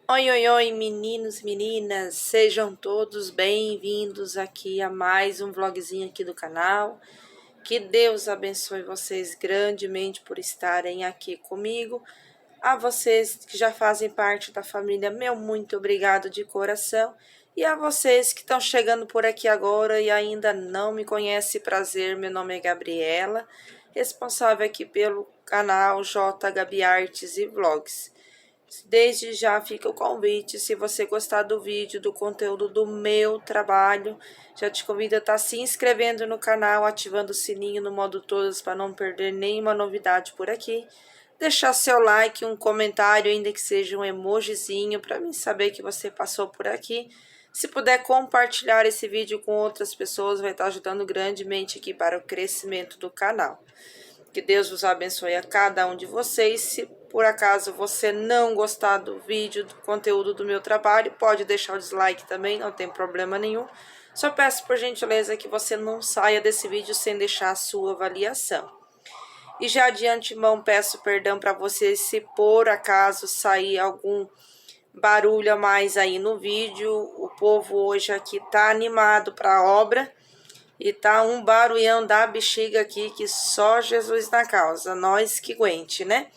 Oi, oi, oi, meninos, meninas, sejam todos bem-vindos aqui a mais um vlogzinho aqui do canal. Que Deus abençoe vocês grandemente por estarem aqui comigo. A vocês que já fazem parte da família, meu muito obrigado de coração. E a vocês que estão chegando por aqui agora e ainda não me conhecem, prazer, meu nome é Gabriela, responsável aqui pelo canal J Gabi Artes e Vlogs. Desde já fica o convite, se você gostar do vídeo, do conteúdo do meu trabalho, já te convido a estar se inscrevendo no canal, ativando o sininho no modo todos para não perder nenhuma novidade por aqui. Deixar seu like, um comentário, ainda que seja um emojizinho, para mim saber que você passou por aqui. Se puder compartilhar esse vídeo com outras pessoas, vai estar ajudando grandemente aqui para o crescimento do canal. Que Deus vos abençoe a cada um de vocês. Se por acaso você não gostar do vídeo, do conteúdo do meu trabalho, pode deixar o dislike também, não tem problema nenhum. Só peço por gentileza que você não saia desse vídeo sem deixar a sua avaliação. E já de antemão peço perdão para vocês se por acaso sair algum barulho a mais aí no vídeo. O povo hoje aqui tá animado para a obra. E tá um barulhão da bexiga aqui que só Jesus na causa, nós que aguente, né?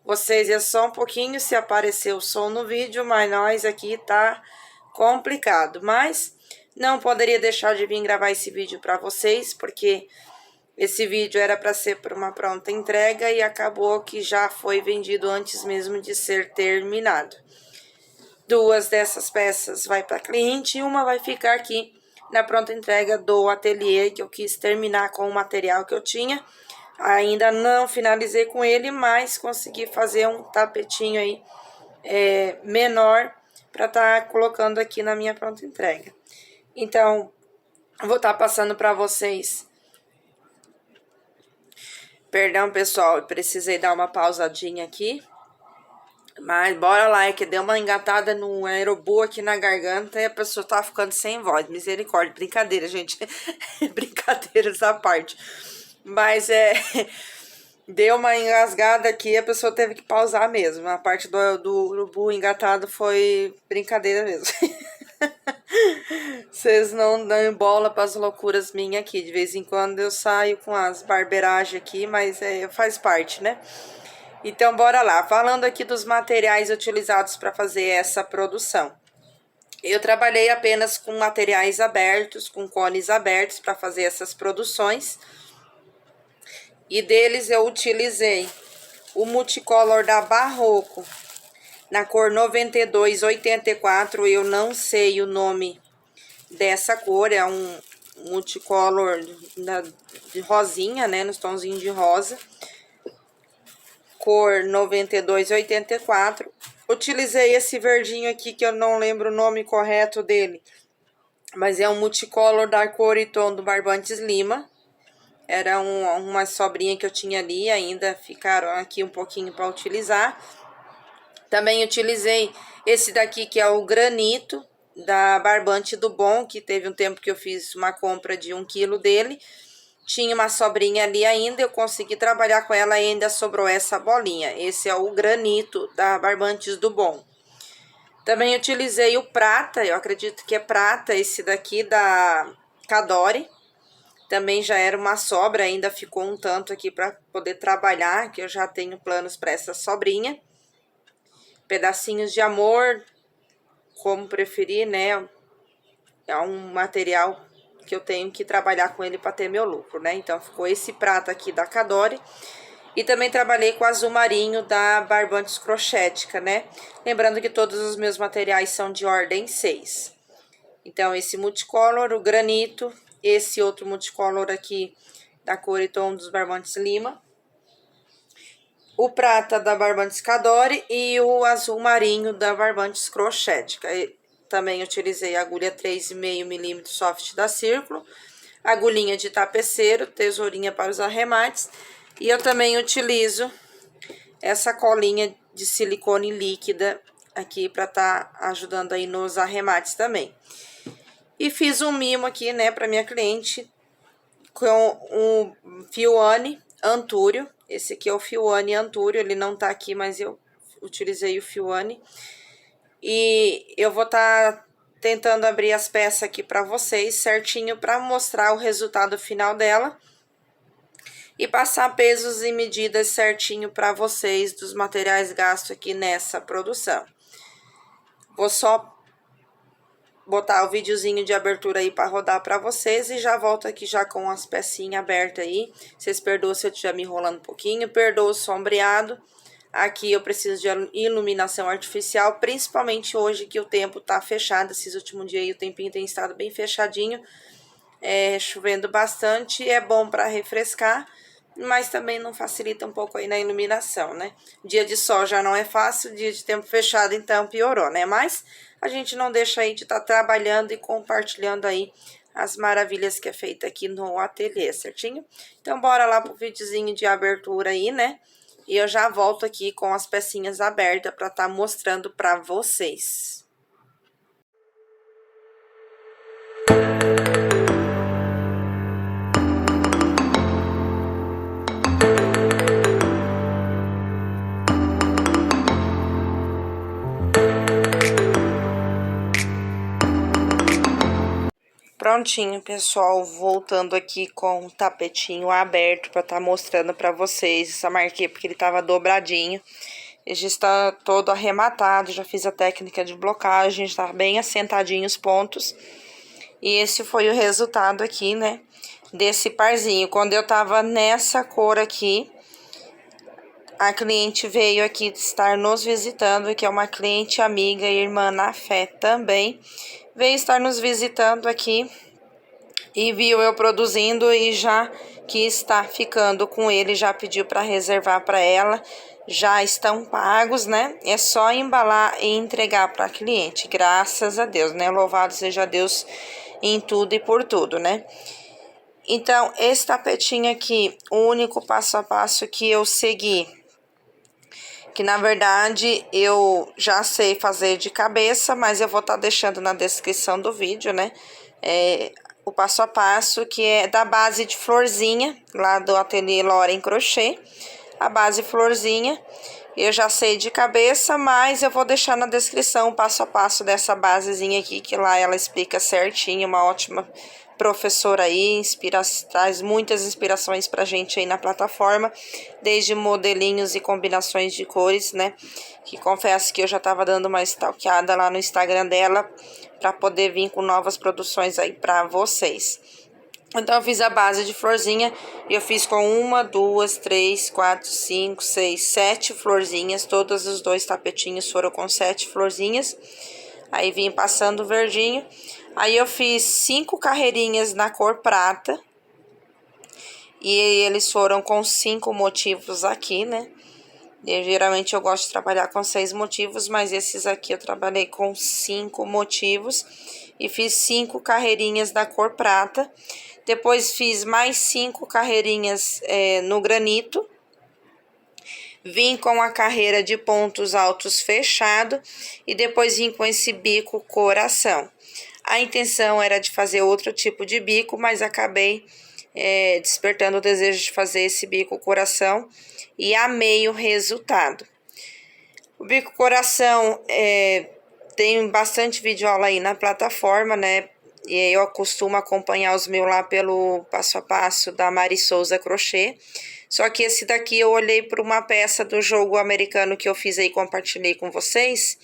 Vocês é só um pouquinho se aparecer o som no vídeo, mas nós aqui tá complicado. Mas não poderia deixar de vir gravar esse vídeo para vocês, porque esse vídeo era para ser para uma pronta entrega e acabou que já foi vendido antes mesmo de ser terminado. Duas dessas peças vai para cliente e uma vai ficar aqui na pronta entrega do ateliê, que eu quis terminar com o material que eu tinha. Ainda não finalizei com ele, mas consegui fazer um tapetinho aí menor para estar colocando aqui na minha pronta entrega. Então, vou estar passando para vocês. Perdão, pessoal, eu precisei dar uma pausadinha aqui. Mas bora lá, é que deu uma engatada no aerobu aqui na garganta e a pessoa tá ficando sem voz. Misericórdia, brincadeira, gente. Brincadeiras à parte. Mas deu uma engasgada aqui e a pessoa teve que pausar mesmo. A parte do urubu engatado foi brincadeira mesmo. Vocês não dão bola para as loucuras minhas aqui. De vez em quando eu saio com as barberagens aqui, mas faz parte, né? Então, bora lá. Falando aqui dos materiais utilizados para fazer essa produção. Eu trabalhei apenas com materiais abertos, com cones abertos para fazer essas produções. E deles eu utilizei o multicolor da Barroco, na cor 9284. Eu não sei o nome dessa cor, é um multicolor de rosinha, né, nos tonzinhos de rosa. Cor 9284. Utilizei esse verdinho aqui, que eu não lembro o nome correto dele, mas é um multicolor da cor e tom do Barbantes Lima. Era uma sobrinha que eu tinha ali, ainda ficaram aqui um pouquinho para utilizar. Também utilizei esse daqui, que é o granito da Barbante do Bom, que teve um tempo que eu fiz uma compra de 1 quilo dele. Tinha uma sobrinha ali ainda, eu consegui trabalhar com ela e ainda sobrou essa bolinha. Esse é o granito da Barbantes do Bom. Também utilizei o prata, eu acredito que é prata, esse daqui da Cadore. Também já era uma sobra, ainda ficou um tanto aqui para poder trabalhar, que eu já tenho planos para essa sobrinha. Pedacinhos de amor, como preferir, né? É um material que eu tenho que trabalhar com ele para ter meu lucro, né? Então, ficou esse prata aqui da Cadore. E também trabalhei com azul marinho da Barbantes Crochética, né? Lembrando que todos os meus materiais são de ordem 6. Então, esse multicolor, o granito, esse outro multicolor aqui da cor e tom dos Barbantes Lima, o prata da Barbantes Cadore e o azul marinho da Barbantes Crochética. Também utilizei a agulha 3,5 mm soft da Círculo, agulhinha de tapeceiro, tesourinha para os arremates. E eu também utilizo essa colinha de silicone líquida aqui para estar ajudando aí nos arremates também. E fiz um mimo aqui, né, para minha cliente com um Fioane Antúrio. Esse aqui é o Fioane Antúrio, ele não tá aqui, mas eu utilizei o Fioane. E eu vou estar tentando abrir as peças aqui para vocês certinho para mostrar o resultado final dela e passar pesos e medidas certinho para vocês dos materiais gastos aqui nessa produção. Vou só botar o videozinho de abertura aí para rodar para vocês e já volto aqui já com as pecinhas abertas aí. Vocês perdoam se eu estiver me enrolando um pouquinho, perdoa o sombreado. Aqui eu preciso de iluminação artificial, principalmente hoje que o tempo tá fechado. Esses últimos dias aí o tempinho tem estado bem fechadinho, chovendo bastante. É bom para refrescar, mas também não facilita um pouco aí na iluminação, né? Dia de sol já não é fácil, dia de tempo fechado então piorou, né? Mas a gente não deixa aí de estar trabalhando e compartilhando aí as maravilhas que é feita aqui no ateliê, certinho? Então bora lá pro videozinho de abertura aí, né? E eu já volto aqui com as pecinhas abertas para estar mostrando para vocês. Prontinho, pessoal, voltando aqui com o tapetinho aberto para estar mostrando para vocês. Só marquei porque ele tava dobradinho. Ele já está todo arrematado, já fiz a técnica de blocagem, está bem assentadinho os pontos. E esse foi o resultado aqui, né, desse parzinho. Quando eu tava nessa cor aqui, a cliente veio aqui estar nos visitando, que é uma cliente amiga e irmã na fé também. Veio estar nos visitando aqui e viu eu produzindo e já que está ficando com ele, já pediu para reservar para ela. Já estão pagos, né? É só embalar e entregar para a cliente. Graças a Deus, né? Louvado seja Deus em tudo e por tudo, né? Então, esse tapetinho aqui, o único passo a passo que eu segui, que na verdade eu já sei fazer de cabeça, mas eu vou estar deixando na descrição do vídeo, né? O passo a passo, que é da base de florzinha, lá do ateliê Loren Crochê, a base florzinha, eu já sei de cabeça, mas eu vou deixar na descrição o passo a passo dessa basezinha aqui, que lá ela explica certinho, uma ótima professora aí, traz muitas inspirações pra gente aí na plataforma, desde modelinhos e combinações de cores, né? Que confesso que eu já tava dando uma stalkeada lá no Instagram dela, para poder vir com novas produções aí pra vocês. Então, eu fiz a base de florzinha e eu fiz com 1, 2, 3, 4, 5, 6, 7 florzinhas. Todos os dois tapetinhos foram com 7 florzinhas. Aí, vim passando o verdinho. Aí, eu fiz 5 carreirinhas na cor prata. E eles foram com 5 motivos aqui, né? Geralmente eu gosto de trabalhar com 6 motivos, mas esses aqui eu trabalhei com 5 motivos. E fiz 5 carreirinhas da cor prata. Depois fiz mais 5 carreirinhas no granito. Vim com a carreira de pontos altos fechado. E depois vim com esse bico coração. A intenção era de fazer outro tipo de bico, mas acabei despertando o desejo de fazer esse bico coração. E amei o resultado. O bico coração tem bastante videoaula aí na plataforma, né? E eu costumo acompanhar os meus lá pelo passo a passo da Mari Souza Crochê. Só que esse daqui eu olhei para uma peça do jogo americano que eu fiz aí, compartilhei com vocês.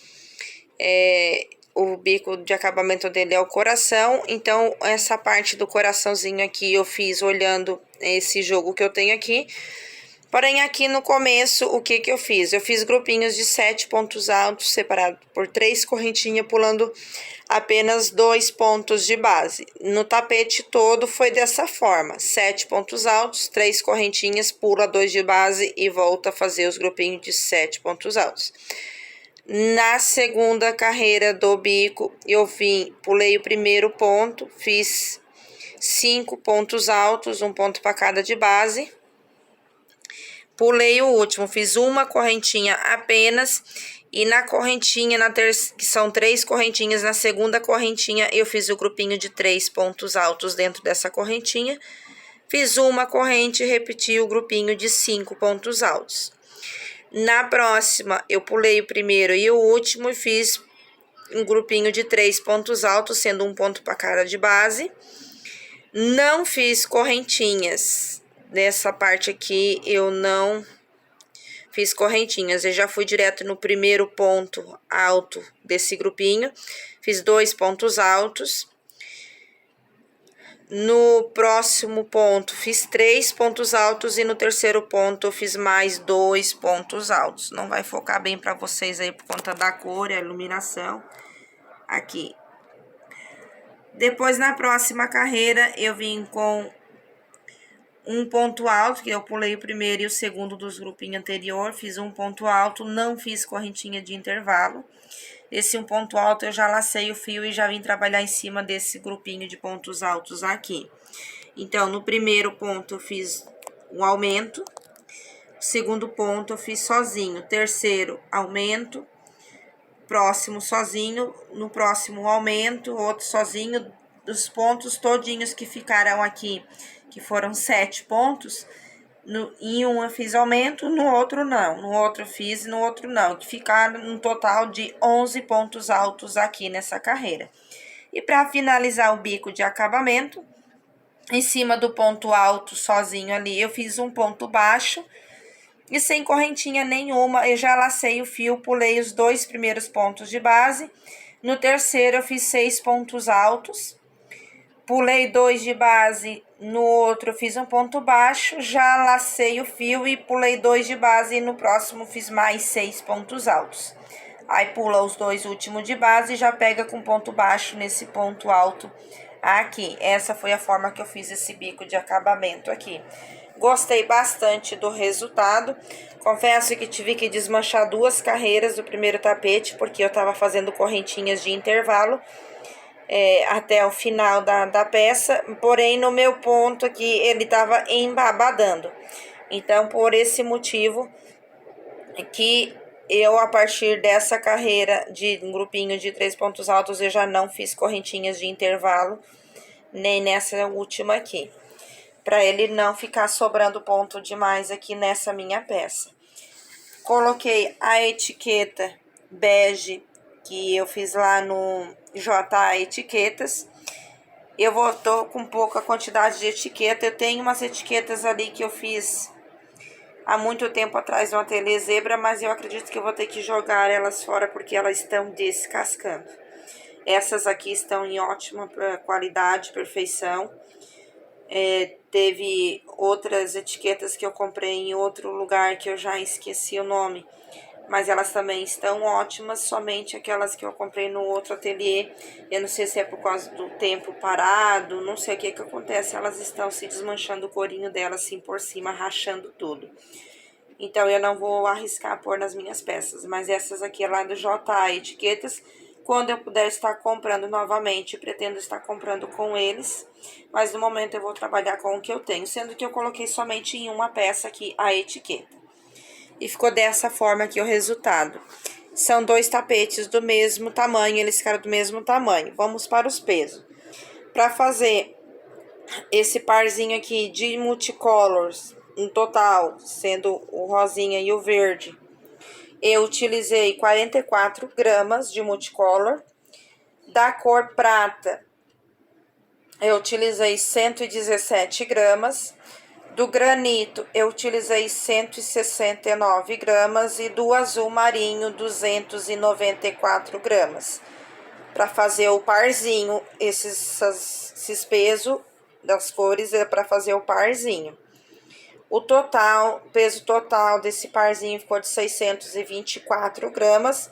O bico de acabamento dele é o coração. Então, essa parte do coraçãozinho aqui eu fiz olhando esse jogo que eu tenho aqui. Porém, aqui no começo, o que eu fiz? Eu fiz grupinhos de 7 pontos altos, separados por 3 correntinhas, pulando apenas 2 pontos de base. No tapete todo foi dessa forma, 7 pontos altos, 3 correntinhas, pula 2 de base e volta a fazer os grupinhos de 7 pontos altos. Na segunda carreira do bico, eu pulei o primeiro ponto, fiz 5 pontos altos, um ponto para cada de base. Pulei o último, fiz uma correntinha apenas e na correntinha, que são 3 correntinhas, na segunda correntinha eu fiz o grupinho de 3 pontos altos dentro dessa correntinha. Fiz uma corrente e repeti o grupinho de 5 pontos altos. Na próxima, eu pulei o primeiro e o último e fiz um grupinho de 3 pontos altos, sendo um ponto para cada de base. Não fiz correntinhas. Nessa parte aqui eu não fiz correntinhas. Eu já fui direto no primeiro ponto alto desse grupinho. Fiz 2 pontos altos. No próximo ponto, fiz 3 pontos altos e no terceiro ponto eu fiz mais 2 pontos altos. Não vai focar bem para vocês aí por conta da cor e a iluminação. Aqui. Depois, na próxima carreira, eu vim com um ponto alto, que eu pulei o primeiro e o segundo dos grupinhos anterior. Fiz um ponto alto, não fiz correntinha de intervalo. Esse um ponto alto eu já lacei o fio e já vim trabalhar em cima desse grupinho de pontos altos aqui. Então, no primeiro ponto eu fiz um aumento, segundo ponto eu fiz sozinho, terceiro aumento, próximo sozinho, no próximo aumento, outro sozinho, dos pontos todinhos que ficaram aqui, que foram 7 pontos, em um eu fiz aumento, no outro não. No outro eu fiz e no outro não. Que ficaram um total de 11 pontos altos aqui nessa carreira. E para finalizar o bico de acabamento, em cima do ponto alto sozinho ali, eu fiz um ponto baixo. E sem correntinha nenhuma, eu já lacei o fio, pulei os 2 primeiros pontos de base. No terceiro eu fiz 6 pontos altos. Pulei 2 de base, no outro eu fiz um ponto baixo, já lacei o fio e pulei 2 de base e no próximo fiz mais 6 pontos altos. Aí pula os 2 últimos de base e já pega com ponto baixo nesse ponto alto aqui. Essa foi a forma que eu fiz esse bico de acabamento aqui. Gostei bastante do resultado. Confesso que tive que desmanchar 2 carreiras do primeiro tapete, porque eu tava fazendo correntinhas de intervalo. Até o final da peça, porém no meu ponto aqui ele tava embabadando. Então, por esse motivo que eu, a partir dessa carreira de um grupinho de 3 pontos altos, eu já não fiz correntinhas de intervalo, nem nessa última aqui, para ele não ficar sobrando ponto demais aqui nessa minha peça. Coloquei a etiqueta bege que eu fiz lá no JA Etiquetas. Tô com pouca quantidade de etiqueta. Eu tenho umas etiquetas ali que eu fiz há muito tempo atrás no ateliê Zebra, mas eu acredito que eu vou ter que jogar elas fora porque elas estão descascando. Essas aqui estão em ótima qualidade, perfeição. Teve outras etiquetas que eu comprei em outro lugar que eu já esqueci o nome, mas elas também estão ótimas, somente aquelas que eu comprei no outro ateliê. Eu não sei se é por causa do tempo parado, não sei o que acontece, elas estão se desmanchando o corinho delas assim por cima, rachando tudo. Então, eu não vou arriscar pôr nas minhas peças, mas essas aqui é lá do JA Etiquetas. Quando eu puder estar comprando novamente, pretendo estar comprando com eles, mas no momento eu vou trabalhar com o que eu tenho, sendo que eu coloquei somente em uma peça aqui a etiqueta. E ficou dessa forma aqui o resultado. São 2 tapetes do mesmo tamanho, eles ficaram do mesmo tamanho. Vamos para os pesos. Para fazer esse parzinho aqui de multicolors, um total, sendo o rosinha e o verde, eu utilizei 44 gramas de multicolor. Da cor prata, eu utilizei 117 gramas. Do granito, eu utilizei 169 gramas. E do azul marinho, 294 gramas. Para fazer o parzinho, esses pesos das cores é para fazer o parzinho. O peso total desse parzinho ficou de 624 gramas.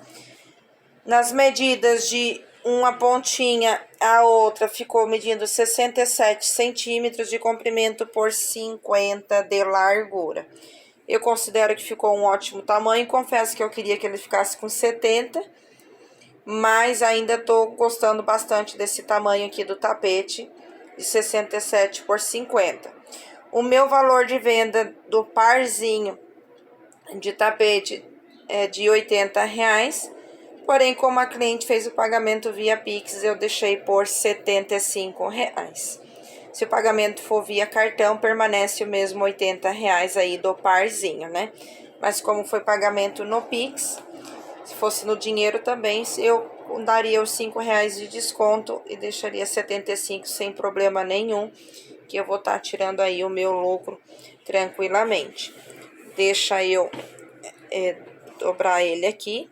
Nas medidas de uma pontinha a outra, ficou medindo 67 centímetros de comprimento por 50 de largura. Eu considero que ficou um ótimo tamanho. Confesso que eu queria que ele ficasse com 70, mas ainda tô gostando bastante desse tamanho aqui do tapete, de 67 por 50. O meu valor de venda do parzinho de tapete é de R$80. Porém, como a cliente fez o pagamento via Pix, eu deixei por R$75. Se o pagamento for via cartão, permanece o mesmo R$80 aí do parzinho, né? Mas como foi pagamento no Pix, Se fosse no dinheiro também, eu daria os R$5 de desconto e deixaria 75 sem problema nenhum, que eu vou estar tirando aí o meu lucro tranquilamente. Deixa eu dobrar ele aqui,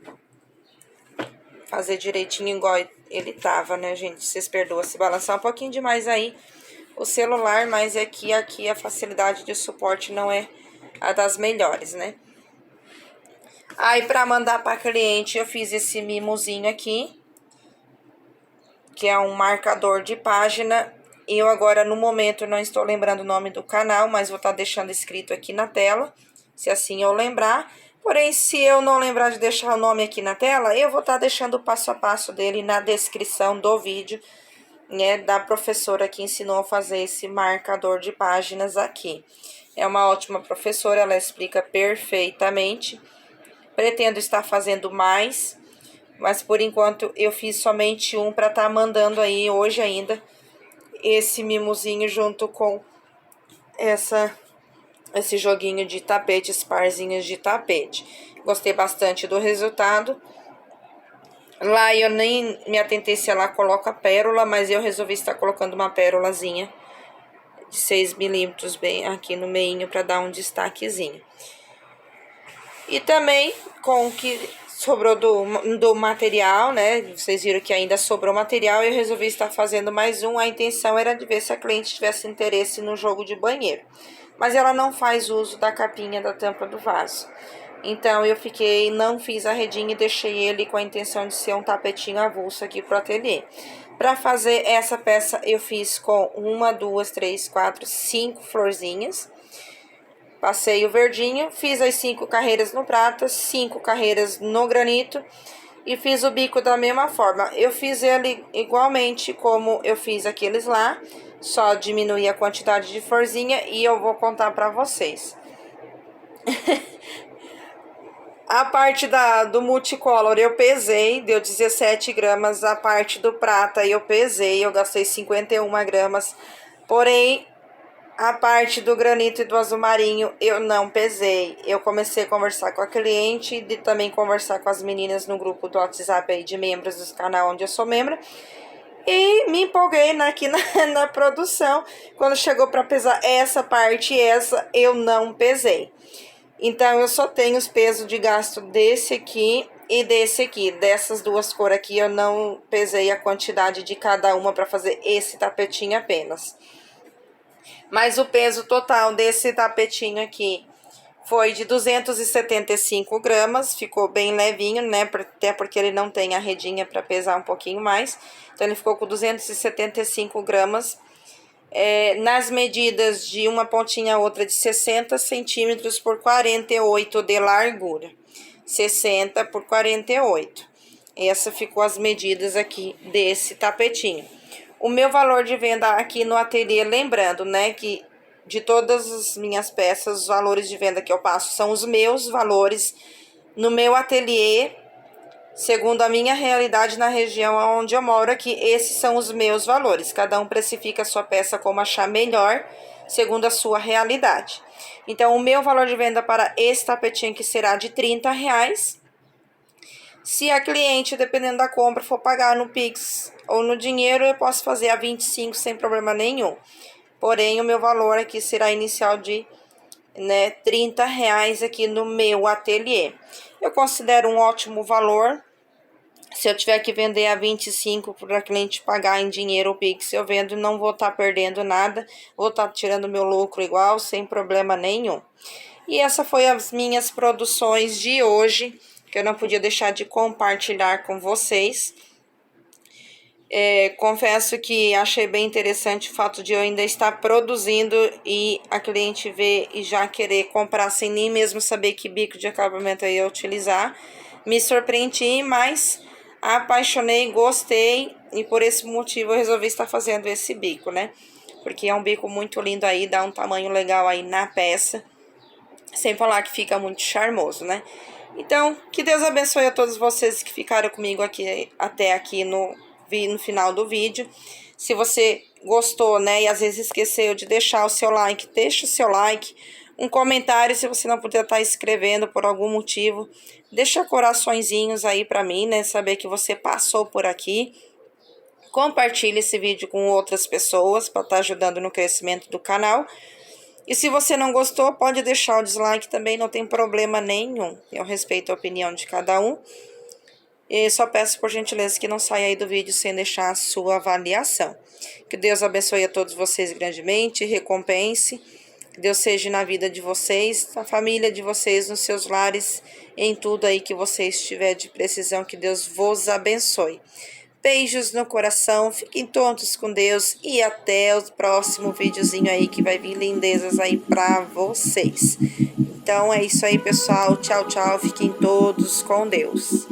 fazer direitinho igual ele tava, né, gente? Vocês perdoam se balançar um pouquinho demais aí o celular, mas aqui a facilidade de suporte não é a das melhores, né? Aí, para mandar para cliente, eu fiz esse mimozinho aqui, que é um marcador de página. Eu agora, no momento, não estou lembrando o nome do canal, mas vou estar deixando escrito aqui na tela, se assim eu lembrar. Porém, se eu não lembrar de deixar o nome aqui na tela, eu vou estar deixando o passo a passo dele na descrição do vídeo, né, da professora que ensinou a fazer esse marcador de páginas aqui. É uma ótima professora, ela explica perfeitamente. Pretendo estar fazendo mais, mas por enquanto eu fiz somente um para estar mandando aí hoje ainda esse mimozinho junto com esse joguinho de tapetes, parzinhos de tapete. Gostei bastante do resultado. Lá eu nem me atentei se ela coloca pérola, mas eu resolvi estar colocando uma pérolazinha de 6 milímetros bem aqui no meinho para dar um destaquezinho. E também com o que sobrou do material, né? Vocês viram que ainda sobrou material e eu resolvi estar fazendo mais um. A intenção era de ver se a cliente tivesse interesse no jogo de banheiro. Mas ela não faz uso da capinha da tampa do vaso. Então eu não fiz a redinha e deixei ele com a intenção de ser um tapetinho avulso aqui pro ateliê. Para fazer essa peça eu fiz com 1, 2, 3, 4, 5 florzinhas. Passei o verdinho, fiz as 5 carreiras no prata, 5 carreiras no granito e fiz o bico da mesma forma. Eu fiz ele igualmente como eu fiz aqueles lá, só diminuí a quantidade de florzinha e eu vou contar pra vocês. A parte do multicolor eu pesei, deu 17 gramas. A parte do prata eu pesei, eu gastei 51 gramas. Porém, a parte do granito e do azul marinho eu não pesei. Eu comecei a conversar com a cliente e também conversar com as meninas no grupo do WhatsApp aí de membros do canal onde eu sou membro. E me empolguei aqui na produção. Quando chegou para pesar essa parte e essa, eu não pesei. Então, eu só tenho os pesos de gasto desse aqui e desse aqui. Dessas duas cores aqui, eu não pesei a quantidade de cada uma para fazer esse tapetinho apenas. Mas o peso total desse tapetinho aqui foi de 275 gramas. Ficou bem levinho, né? Até porque ele não tem a redinha para pesar um pouquinho mais. Então, ele ficou com 275 gramas. Nas medidas de uma pontinha a outra de 60 centímetros por 48 de largura. 60 por 48. Essa ficou as medidas aqui desse tapetinho. O meu valor de venda aqui no ateliê, lembrando, né, que de todas as minhas peças, os valores de venda que eu passo são os meus valores no meu ateliê, segundo a minha realidade na região onde eu moro aqui. Esses são os meus valores. Cada um precifica a sua peça como achar melhor, segundo a sua realidade. Então, o meu valor de venda para esse tapetinho aqui será de R$30. Se a cliente, dependendo da compra, for pagar no Pix ou no dinheiro, eu posso fazer a 25 sem problema nenhum. Porém, o meu valor aqui será inicial de R$30 aqui no meu ateliê. Eu considero um ótimo valor. Se eu tiver que vender a 25 para a cliente pagar em dinheiro ou Pix, eu vendo, não vou estar perdendo nada. Vou estar tirando meu lucro igual, sem problema nenhum. E essa foi as minhas produções de hoje, que eu não podia deixar de compartilhar com vocês. Confesso que achei bem interessante o fato de eu ainda estar produzindo e a cliente ver e já querer comprar sem nem mesmo saber que bico de acabamento eu ia utilizar. Me surpreendi, mas apaixonei, gostei e por esse motivo eu resolvi estar fazendo esse bico, né? Porque é um bico muito lindo aí, dá um tamanho legal aí na peça, sem falar que fica muito charmoso, né? Então, que Deus abençoe a todos vocês que ficaram comigo aqui até aqui no final do vídeo. Se você gostou, né, e às vezes esqueceu de deixar o seu like, deixa o seu like, um comentário. Se você não puder estar escrevendo por algum motivo, deixa coraçõezinhos aí para mim, né? Saber que você passou por aqui. Compartilhe esse vídeo com outras pessoas para estar ajudando no crescimento do canal. E se você não gostou, pode deixar o dislike também, não tem problema nenhum. Eu respeito a opinião de cada um. E só peço por gentileza que não saia aí do vídeo sem deixar a sua avaliação. Que Deus abençoe a todos vocês grandemente, recompense. Que Deus seja na vida de vocês, na família de vocês, nos seus lares, em tudo aí que vocês tiver de precisão. Que Deus vos abençoe. Beijos no coração, fiquem todos com Deus e até o próximo videozinho aí que vai vir lindezas aí pra vocês. Então é isso aí, pessoal. Tchau, tchau. Fiquem todos com Deus.